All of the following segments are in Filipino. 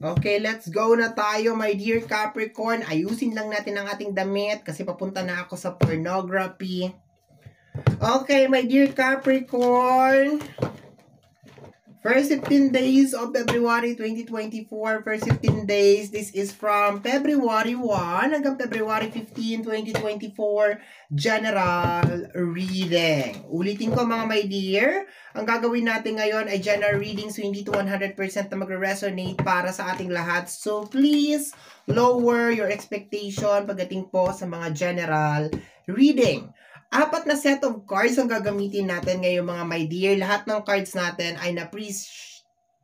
Okay, let's go na tayo, my dear Capricorn. Ayusin lang natin ang ating damit kasi papunta na ako sa pornography. Okay, my dear Capricorn. First 15 days of February 2024. First 15 days. This is from February 1 hanggang February 15, 2024. General reading. Ulitin ko mga my dear. Ang gagawin natin ngayon ay general reading. So hindi to 100% na magre-resonate para sa ating lahat. So please lower your expectation pagdating po sa mga general reading. 4 na set of cards ang gagamitin natin ngayon mga my dear. Lahat ng cards natin ay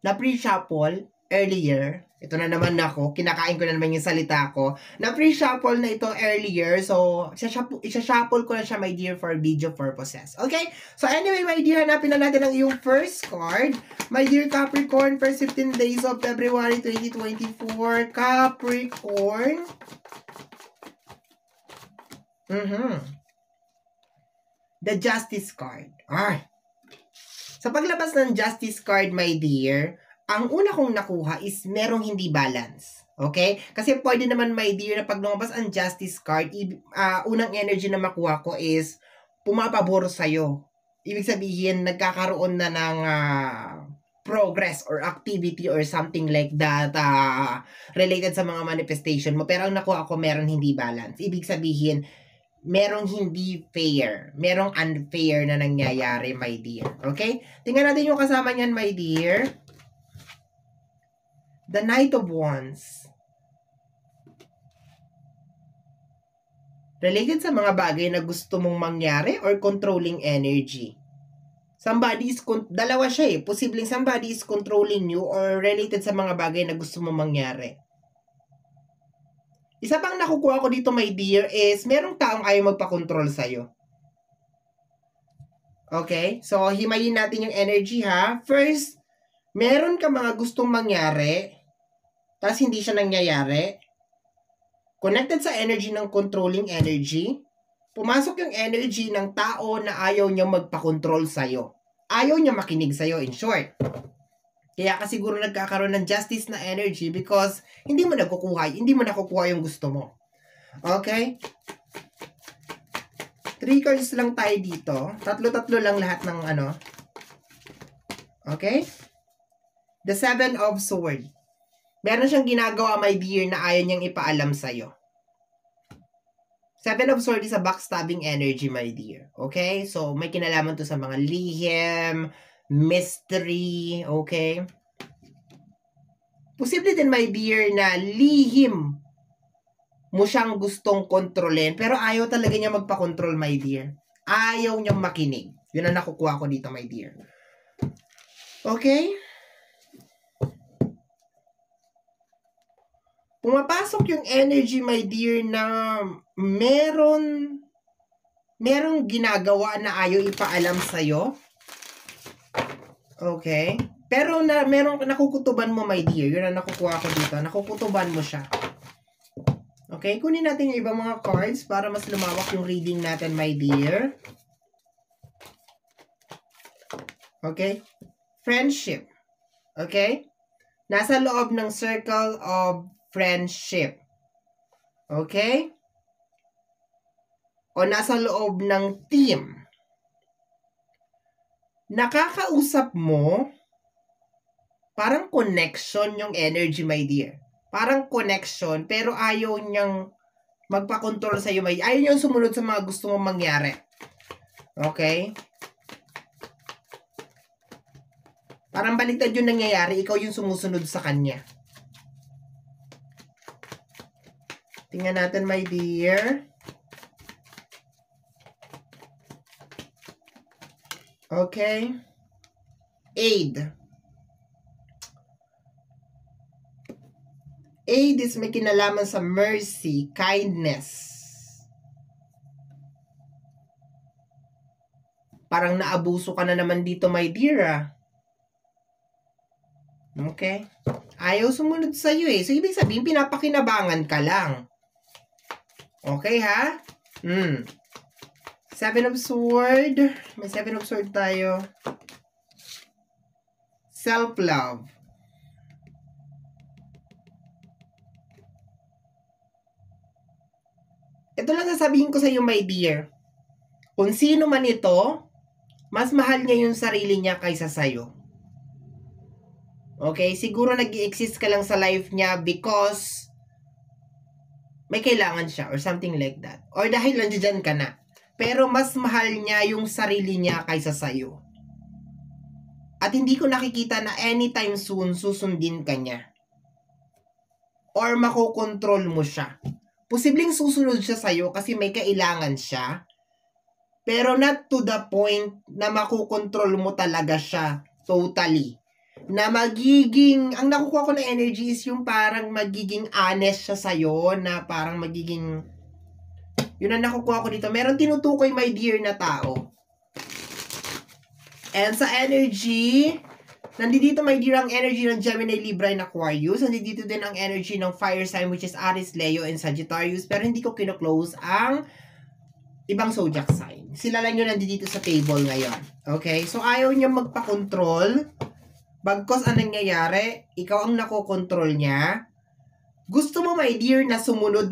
na-pre-shuffle earlier. Ito na naman ako. Kinakain ko na naman yung salita ko. Na-pre-shuffle na ito earlier. So, isa-shuffle ko na siya my dear for video purposes. Okay? So, anyway my dear, hanapin na natin ang iyong first card. My dear Capricorn, first 15 days of February 2024. Capricorn. The Justice card. Sa paglabas ng Justice card, my dear, ang una kong nakuha is merong hindi balance. Okay? Kasi pwede naman, my dear, na pag lumabas ang Justice card, unang energy na makuha ko is pumapabor sa'yo. Ibig sabihin, nagkakaroon na ng progress or activity or something like that related sa mga manifestation mo. Pero ang nakuha ko, meron hindi balance. Ibig sabihin, merong hindi fair. Merong unfair na nangyayari, my dear. Okay? Tingnan natin yung kasama niyan, my dear. The Knight of Wands. Related sa mga bagay na gusto mong mangyari or controlling energy. Dalawa siya eh. Posibleng somebody is controlling you or related sa mga bagay na gusto mong mangyari. Isa pang nakukuha ko dito, my dear, is merong taong ayaw magpakontrol sa'yo. Okay? So, himayin natin yung energy, ha? First, meron ka mga gustong mangyari, tapos hindi siya nangyayari. Connected sa energy ng controlling energy, pumasok yung energy ng tao na ayaw niyang magpakontrol sa'yo. Ayaw niya makinig sa'yo, in short. Kaya ka siguro nagkakaroon ng justice na energy because hindi mo nakukuha yung gusto mo. Okay? 3 cards lang tayo dito. Tatlo lang lahat ng ano. Okay? The 7 of Swords. Meron siyang ginagawa, my dear, na ayaw niyang ipaalam sa'yo. 7 of Swords is a backstabbing energy, my dear. Okay? So, may kinalaman to sa mga lihim, mystery, okay? Posible din, my dear, na lihim mo siyang gustong kontrolin, pero ayaw talaga niya magpa-control, my dear. Ayaw niyang makinig. Yun ang nakukuha ko dito, my dear. Okay? Pumapasok yung energy, my dear, na merong ginagawa na ayaw ipaalam sa'yo. Okay? Pero merong nakukutuban mo, my dear. Yun ang nakukuha ko dito. Nakukutuban mo siya. Okay? Kunin natin yung ibang mga cards para mas lumawak yung reading natin, my dear. Okay? Friendship. Okay? Nasa loob ng circle of friendship. Okay? O nasa loob ng team. Nakakausap mo, parang connection yung energy, my dear. Parang connection, pero ayaw niyang magpa-control sa'yo, my dear. Ayaw niyang sumunod sa mga gusto mong mangyari. Okay? Parang baliktad yung nangyayari, ikaw yung sumusunod sa kanya. Tingnan natin, my dear. Okay. Aid. Aid is may kinalaman sa mercy, kindness. Parang naabuso ka na naman dito, my dear. Okay? Ayaw sumunod sa'yo eh. So, ibig sabihin, pinapakinabangan ka lang. Okay, ha? 7 of Swords. May 7 of Swords tayo. Self-love. Ito lang sasabihin ko sa iyo, my dear. Kung sino man ito, mas mahal niya yung sarili niya kaysa sa'yo. Okay? Siguro nag-i-exist ka lang sa life niya because may kailangan siya or something like that. Or dahil nandiyan ka na. Pero mas mahal niya yung sarili niya kaysa sa'yo. At hindi ko nakikita na anytime soon susundin ka niya. Or makokontrol mo siya. Posibleng susunod siya sa'yo kasi may kailangan siya. Pero not to the point na makokontrol mo talaga siya totally. Na magiging, ang nakukuha ko na energy is yung parang magiging honest siya sa'yo, na parang magiging, yun ang nakukuha ko dito. Meron tinutukoy, my dear, na tao. And sa energy, nandito, my dear, ang energy ng Gemini, Libra, and Aquarius. Nandito din ang energy ng fire sign, which is Aries, Leo, and Sagittarius. Pero hindi ko kino-close ang ibang zodiac sign. Sila lang yun nandito sa table ngayon. Okay? So, ayaw niya magpa-control. Bagkos ang nangyayari, ikaw ang nakokontrol niya. Gusto mo, my dear, na sumunod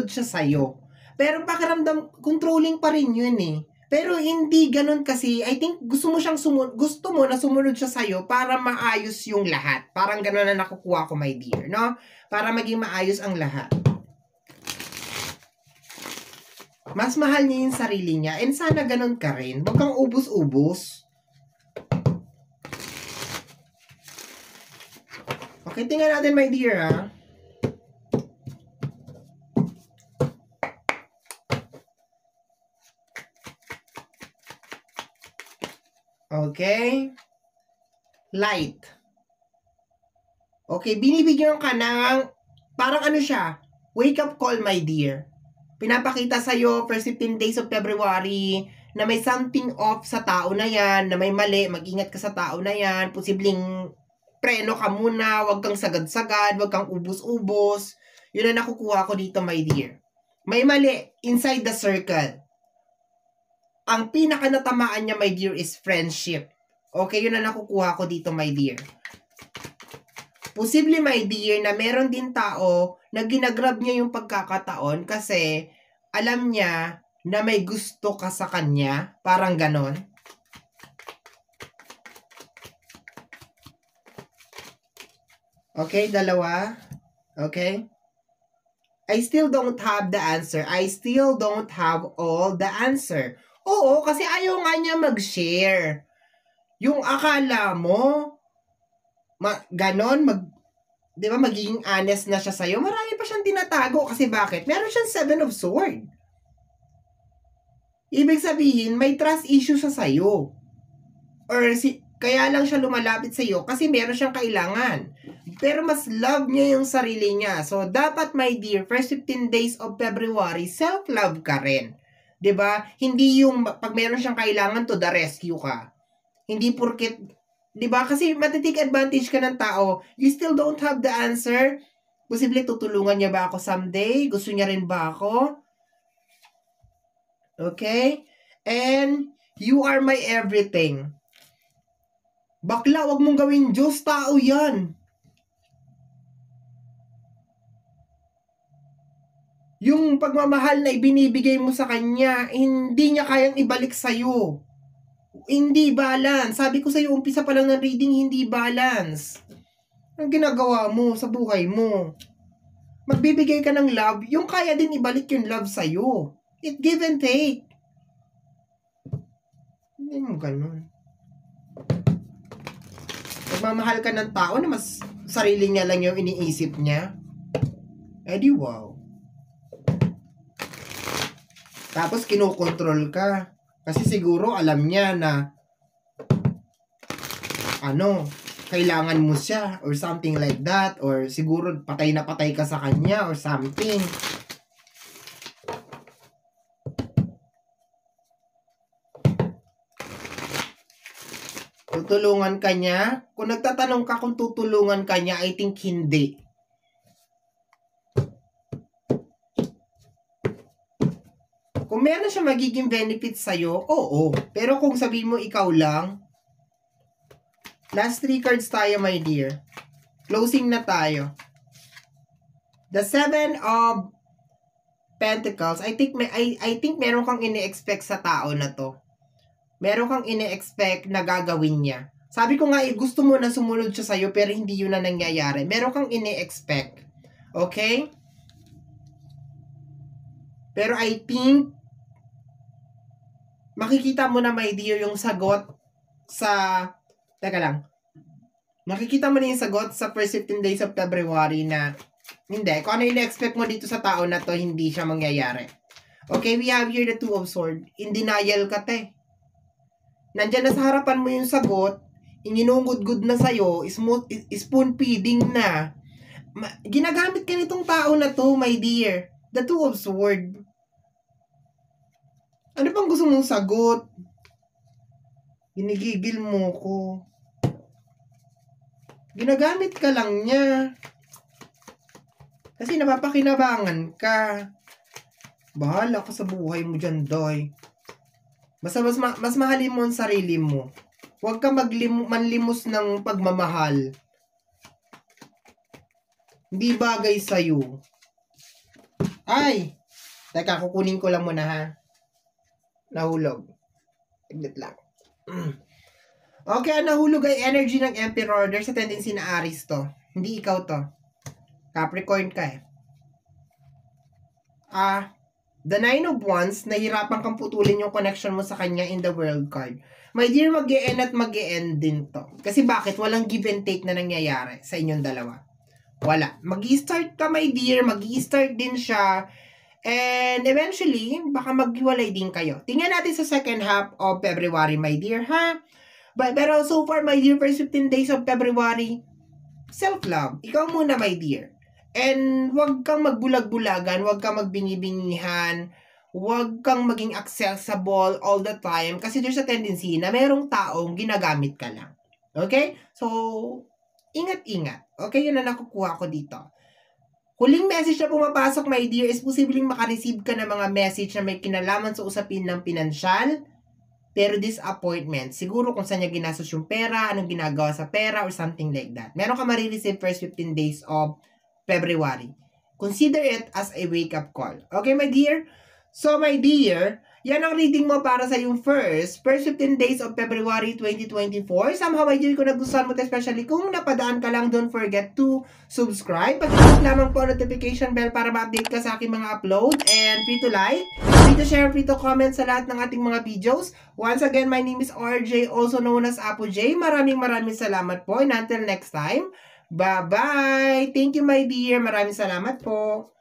siya sa'yo. Pero pakiramdam, controlling pa rin yun eh. Pero hindi ganun kasi, I think gusto mo na sumunod siya sa'yo para maayos yung lahat. Parang ganun na nakukuha ko, my dear, no? Para maging maayos ang lahat. Mas mahal niya yung sarili niya. And sana ganun ka rin. Huwag kang ubus-ubos. Okay, tingnan natin, my dear, ha? Okay. Light. Okay, binibigyan ka ng, parang ano siya, wake up call, my dear. Pinapakita sa'yo, first 15 days of February, na may something off sa tao na yan, na may mali, mag-ingat ka sa tao na yan, posibleng preno ka muna, wag kang sagad-sagad, wag kang ubos-ubos. Yun ang nakukuha ko dito, my dear. May mali, inside the circle. Ang pinaka-natamaan niya, my dear, is friendship. Okay, yun ang nakukuha ko dito, my dear. Posible, my dear, na meron din tao na ginagrab niya yung pagkakataon kasi alam niya na may gusto ka sa kanya. Parang ganon. Okay, dalawa. Okay? I still don't have the answer. I still don't have all the answer. Oo, kasi ayaw nga niya mag-share. Yung akala mo, ganon, di ba, magiging honest na siya sa'yo, marami pa siyang tinatago. Kasi bakit? Meron siyang 7 of Swords. Ibig sabihin, may trust issue siya sa'yo. Or kaya lang siya lumalapit sa'yo kasi meron siyang kailangan. Pero mas love niya yung sarili niya. So, dapat, my dear, first 15 days of February, self-love ka rin. 'Di ba? Hindi yung pag meron siyang kailangan to the rescue ka. Hindi porket, 'di ba? Kasi matitake advantage ka ng tao. You still don't have the answer. Posible tutulungan niya ba ako someday? Gusto niya rin ba ako? Okay? And you are my everything. Bakla, wag mong gawin Diyos, tao yan. Yung pagmamahal na ibinibigay mo sa kanya, hindi niya kayang ibalik sa'yo. Hindi balance. Sabi ko sa'yo, umpisa pa lang ng reading, hindi balance. Ang ginagawa mo sa buhay mo. Magbibigay ka ng love, yung kaya din ibalik yung love sa'yo. It give and take. Hindi mo ganun. Magmamahal ka ng tao na mas sarili niya lang yung iniisip niya. Eh di wow. Tapos kinokontrol ka. Kasi siguro alam niya na kailangan mo siya or something like that, or siguro patay na patay ka sa kanya or something. Tutulungan ka niya? Kung nagtatanong ka kung tutulungan ka niya, I think hindi. Kung meron siya magiging benefit sa'yo, oo. Pero kung sabihin mo ikaw lang, last 3 cards tayo, my dear. Closing na tayo. The 7 of Pentacles, I think meron kang ini-expect sa tao na to. Meron kang ini-expect na gagawin niya. Sabi ko nga, gusto mo na sumunod siya sa'yo, pero hindi yun na nangyayari. Meron kang ini-expect. Okay? Pero I think, makikita mo na, my dear, yung sagot sa... Teka lang. Makikita mo na yung sagot sa first 15 days of February na hindi. Kung ano ini-expect mo dito sa tao na to, hindi siya mangyayari. Okay, we have here the Two of Swords. In denial ka, te. Nandyan na sa harapan mo yung sagot, ininungod-good na sa'yo, spoon-feeding na. Ginagamit ka nitong tao na to, my dear. The Two of Swords. Ano pang gusto mong sagot? Ginigigil mo ko. Ginagamit ka lang niya. Kasi napapakinabangan ka. Bahala ka sa buhay mo dyan, doy. Basta mas mahalin mo ang sarili mo. Huwag ka manlimos ng pagmamahal. Hindi bagay sa'yo. Ay! Teka, kukunin ko lang muna, ha? Nahulog. Tiglit lang. Okay, ang nahulog ay energy ng Emperor. There's a tendency na Aries to. Hindi ikaw to. Capricorn ka eh. The Nine of Wands, nahirapan kang putulin yung connection mo sa kanya in the World card. My dear, mag-e-end at mag-e-end din to. Kasi bakit? Walang give and take na nangyayari sa inyong dalawa. Wala. Mag-i-start ka, my dear. Mag-i-start din siya. And eventually, baka maghiwalay din kayo. Tingnan natin sa second half of February, my dear, ha? Pero so far, my dear, first 15 days of February, self-love. Ikaw muna, my dear. And wag kang magbulag-bulagan, wag kang magbingi-bingihan, wag kang maging accessible all the time kasi there's a tendency na merong taong ginagamit ka lang. Okay? So, ingat-ingat. Okay? Yun na nakukuha ko dito. Huling message na pumapasok, my dear, is posibleng makareceive ka ng mga message na may kinalaman sa usapin ng pinansyal, pero disappointment. Siguro kung saan niya ginastos yung pera, anong ginagawa sa pera, or something like that. Meron ka marireceive first 15 days of February. Consider it as a wake-up call. Okay, my dear? So, my dear, yan ang reading mo para sa yung first 15 days of February 2024. Somehow, my dear, kung nagustuhan mo, especially kung napadaan ka lang, don't forget to subscribe. Pag-click lamang po ang notification bell para ma-update ka sa aking mga upload. And free to like, free to share, free to comment sa lahat ng ating mga videos. Once again, my name is RJ, also known as Apo J. Maraming salamat po. And until next time, bye-bye! Thank you, my dear. Maraming salamat po.